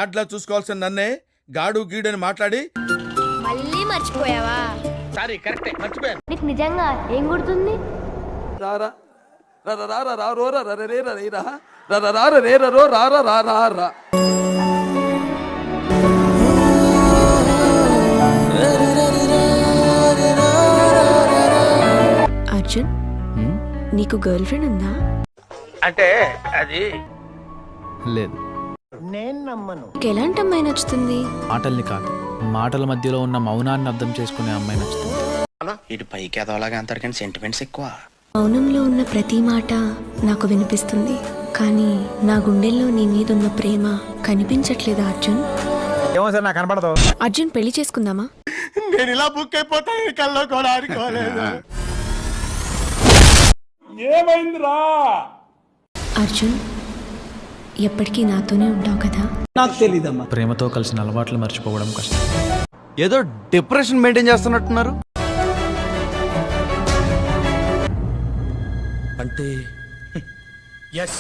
గాడ్లా చూసుకోవాల్సిన నన్నే గాడు గీడని మాట్లాడి మళ్ళీ మర్చిపోయావా? సారీ కరెక్టే మర్చిపోయాను. నీకు నిజంగా ఏం గుర్తుంది? రారా రా రా రా రా రో రా రా రే రా రే రా రా రా రా రే రా రో రా రా రా రా రా. అర్జున్, నీకు గర్ల్ ఫ్రెండ్ ఉందా? అంటే అది లేదు. నీకు ఎలాంటి అమ్మాయి నచ్చుతుంది? మాటల్ని కాదు, మాటల మధ్యలో ఉన్న మౌనాన్ని అర్థం చేసుకునే అమ్మాయి నచ్చుతుంది. ఇటు పైకి ఎదవలాగా అంటారు కానీ సెంటిమెంట్స్ ఎక్కువ. మౌనంలో ఉన్న ప్రతి మాట నాకు వినిపిస్తుంది, కానీ నా గుండెల్లో నీ మీద ఉన్న ప్రేమ కనిపించట్లేదా అర్జున్? ఏమో సార్ నాకు కనపడదు. అర్జున్, పెళ్లి చేసుకుందామా? నేను ఇలా బుక్ అయిపోతాను కల్లో కూడా ఆడుకోలేదు. అర్జున్, ఎప్పటికీ నాతోనే ఉంటావు కదా? నాకు తెలీదమ్మా. ప్రేమతో కలిసిన అలవాట్లు మర్చిపోవడం కష్టం. ఏదో డిప్రెషన్ మెయింటైన్ చేస్తున్నట్టున్నారు. అంటే ఎస్